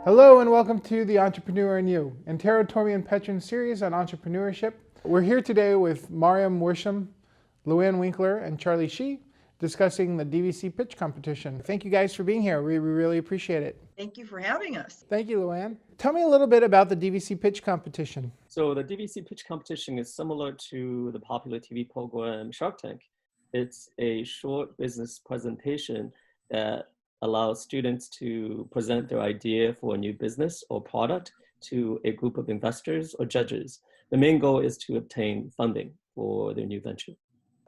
Hello and welcome to The Entrepreneur and You, Antero, Tormi, and Petrin series on entrepreneurship. We're here today with Mariam Worsham, Luann Winkler, and Charlie Shih discussing the DVC pitch competition. Thank you guys for being here. We really appreciate it. Thank you for having us. Thank you, Luann. Tell me a little bit about the DVC pitch competition. So the DVC pitch competition is similar to the popular TV program Shark Tank. It's a short business presentation that allows students to present their idea for a new business or product to a group of investors or judges. The main goal is to obtain funding for their new venture.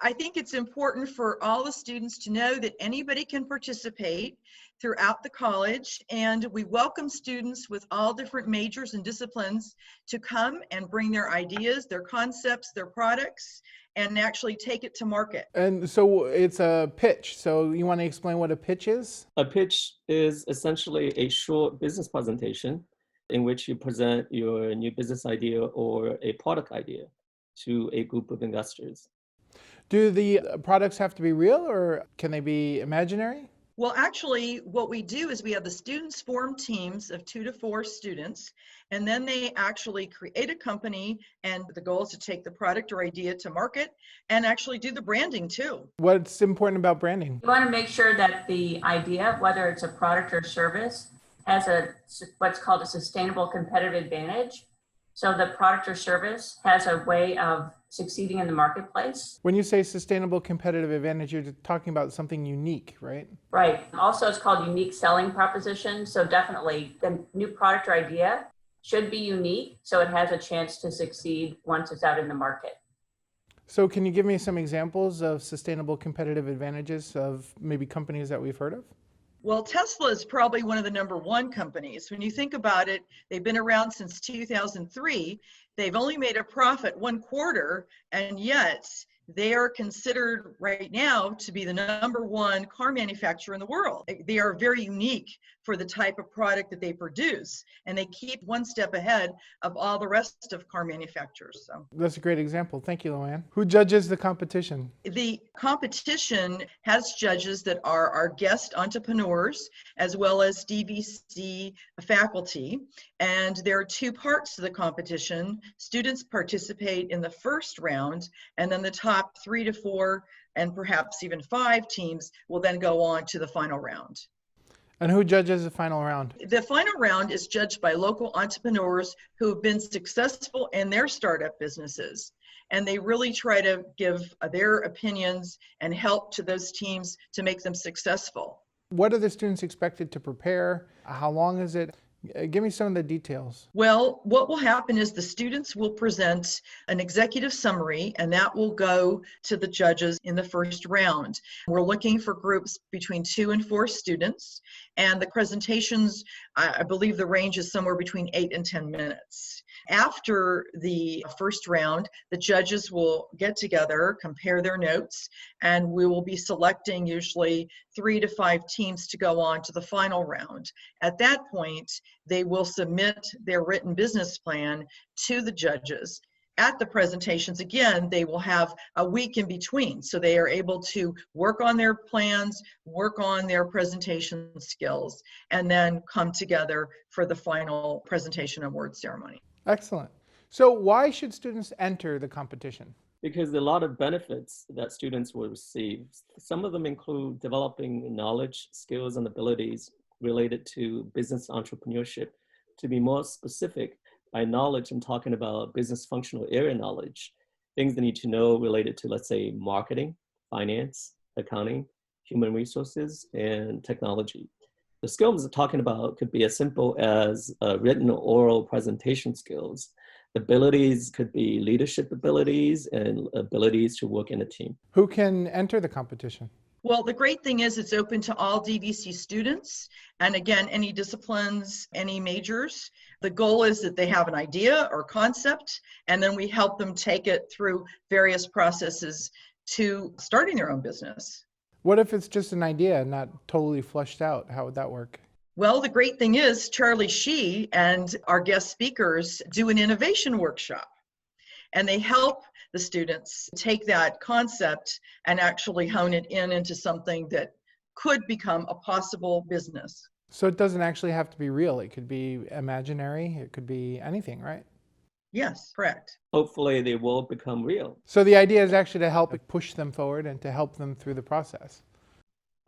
I think it's important for all the students to know that anybody can participate throughout the college, and we welcome students with all different majors and disciplines to come and bring their ideas, their concepts, their products, and actually take it to market. And so it's a pitch. So you want to explain what a pitch is? A pitch is essentially a short business presentation in which you present your new business idea or a product idea to a group of investors. Do the products have to be real or can they be imaginary? Well, actually, what we do is we have the students form teams of 2 to 4 students, and then they actually create a company, and the goal is to take the product or idea to market and actually do the branding too. What's important about branding? You want to make sure that the idea, whether it's a product or service, has what's called a sustainable competitive advantage. So the product or service has a way of succeeding in the marketplace. When you say sustainable competitive advantage, you're talking about something unique, right? Right. Also, it's called unique selling proposition. So definitely the new product or idea should be unique so it has a chance to succeed once it's out in the market. So can you give me some examples of sustainable competitive advantages of maybe companies that we've heard of? Well, Tesla is probably one of the #1 companies. When you think about it, they've been around since 2003. They've only made a profit 1 quarter, and yet they are considered right now to be the #1 car manufacturer in the world. They are very unique for the type of product that they produce, and they keep 1 step ahead of all the rest of car manufacturers. So That's a great example. Thank you, Luann. Who judges the competition? the competition has judges that are our guest entrepreneurs as well as DVC faculty. And there are 2 parts to the competition. Students participate in the first round, and then the top 3 to 4 and perhaps even 5 teams will then go on to the final round. And who judges the final round? The final round is judged by local entrepreneurs who have been successful in their startup businesses. And they really try to give their opinions and help to those teams to make them successful. What are the students expected to prepare? How long is it? Give me some of the details. Well, what will happen is the students will present an executive summary, and that will go to the judges in the first round. We're looking for groups between 2 and 4 students, and the presentations, I believe the range is somewhere between 8 and 10 minutes. After the first round, the judges will get together, compare their notes, and we will be selecting usually 3 to 5 teams to go on to the final round. At that point, they will submit their written business plan to the judges. At the presentations, again, they will have a week in between, so they are able to work on their plans, work on their presentation skills, and then come together for the final presentation award ceremony. Excellent. So why should students enter the competition? Because there are a lot of benefits that students will receive. Some of them include developing knowledge, skills, and abilities related to business entrepreneurship. To be more specific, by knowledge, I'm talking about business functional area knowledge, things they need to know related to, let's say, marketing, finance, accounting, human resources, and technology. The skills I'm talking about could be as simple as written or oral presentation skills. Abilities could be leadership abilities and abilities to work in a team. Who can enter the competition? Well, the great thing is it's open to all DVC students, and again, any disciplines, any majors. The goal is that they have an idea or concept, and then we help them take it through various processes to starting their own business. What if it's just an idea, not totally fleshed out? How would that work? Well, the great thing is Charlie Shih and our guest speakers do an innovation workshop, and they help the students take that concept and actually hone it into something that could become a possible business. So it doesn't actually have to be real. It could be imaginary. It could be anything, right? Yes, correct. Hopefully they will become real. So the idea is actually to help push them forward and to help them through the process.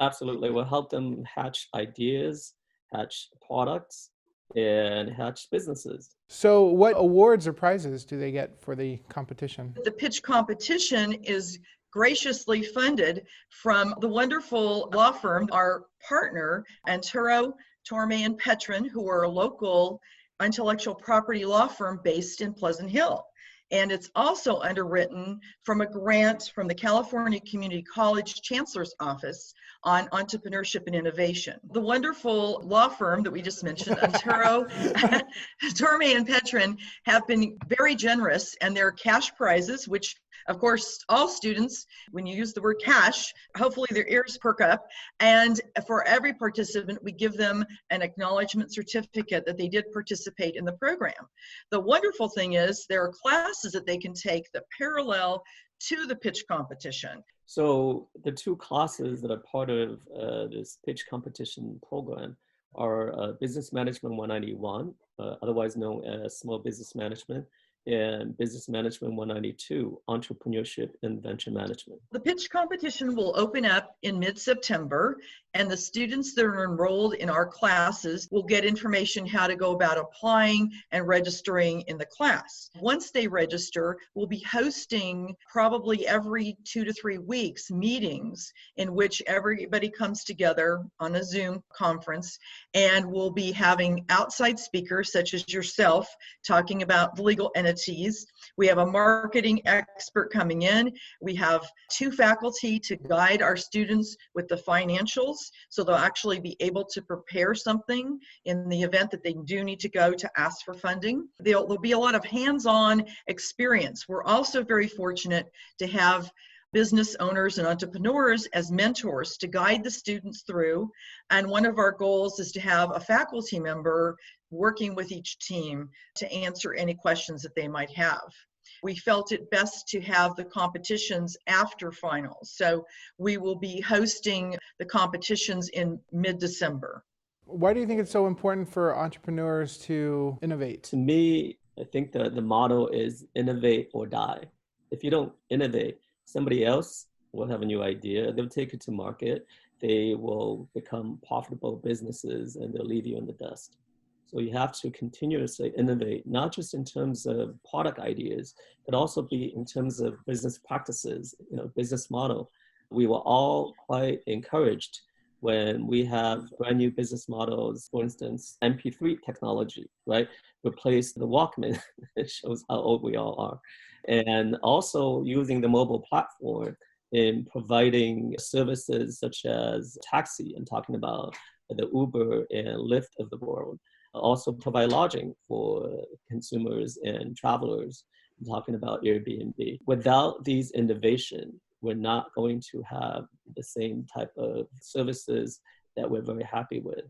Absolutely. We'll help them hatch ideas, hatch products, and hatch businesses. So what awards or prizes do they get for the competition? The pitch competition is graciously funded from the wonderful law firm, our partner, Antero, Torme, and Petrin, who are a local intellectual property law firm based in Pleasant Hill. And it's also underwritten from a grant from the California Community College Chancellor's Office on entrepreneurship and innovation. The wonderful law firm that we just mentioned, Antero, Torme, and Petrin, have been very generous, and their cash prizes, which of course, all students, when you use the word cash, hopefully their ears perk up. And for every participant, we give them an acknowledgement certificate that they did participate in the program. The wonderful thing is there are classes that they can take that parallel to the pitch competition. So the two classes that are part of this pitch competition program are Business Management 191, otherwise known as Small Business Management, and Business Management 192, Entrepreneurship and Venture Management. The pitch competition will open up in mid-September, and the students that are enrolled in our classes will get information how to go about applying and registering in the class. Once they register, we'll be hosting probably every 2 to 3 weeks meetings in which everybody comes together on a Zoom conference, and we'll be having outside speakers such as yourself talking about the legal entities. We have a marketing expert coming in. We have 2 faculty to guide our students with the financials, so they'll actually be able to prepare something in the event that they do need to go to ask for funding. There'll be a lot of hands-on experience. We're also very fortunate to have business owners and entrepreneurs as mentors to guide the students through. And one of our goals is to have a faculty member working with each team to answer any questions that they might have. We felt it best to have the competitions after finals. So we will be hosting the competitions in mid-December. Why do you think it's so important for entrepreneurs to innovate? To me, I think the motto is innovate or die. If you don't innovate, somebody else will have a new idea. They'll take it to market. They will become profitable businesses and they'll leave you in the dust. So you have to continuously innovate, not just in terms of product ideas, but also be in terms of business practices, business model. We were all quite encouraged when we have brand new business models, for instance, MP3 technology, right? Replace the Walkman. It shows how old we all are. And also using the mobile platform in providing services such as taxi, I'm talking about the Uber and Lyft of the world. Also provide lodging for consumers and travelers. I'm talking about Airbnb. Without these innovation, we're not going to have the same type of services that we're very happy with.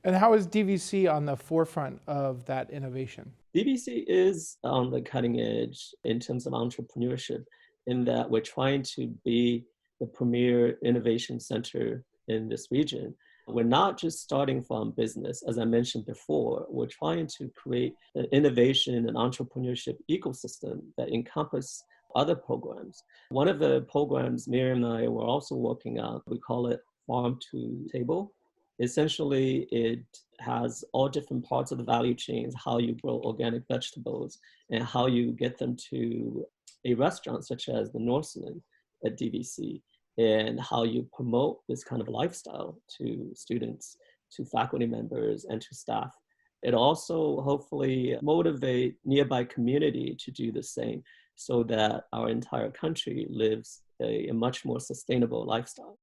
And how is DVC on the forefront of that innovation? DVC is on the cutting edge in terms of entrepreneurship, in that we're trying to be the premier innovation center in this region. We're not just starting from business. As I mentioned before, we're trying to create an innovation and entrepreneurship ecosystem that encompass other programs. One of the programs Miriam and I were also working on, we call it Farm to Table. Essentially, it has all different parts of the value chains, how you grow organic vegetables and how you get them to a restaurant such as the Northland at DVC, and how you promote this kind of lifestyle to students, to faculty members, and to staff. It also hopefully motivate nearby community to do the same so that our entire country lives a much more sustainable lifestyle.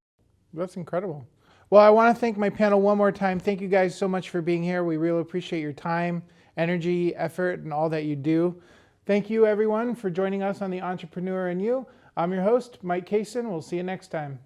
That's incredible. Well, I want to thank my panel one more time. Thank you guys so much for being here. We really appreciate your time, energy, effort, and all that you do. Thank you, everyone, for joining us on The Entrepreneur and You. I'm your host, Mike Kaysen. We'll see you next time.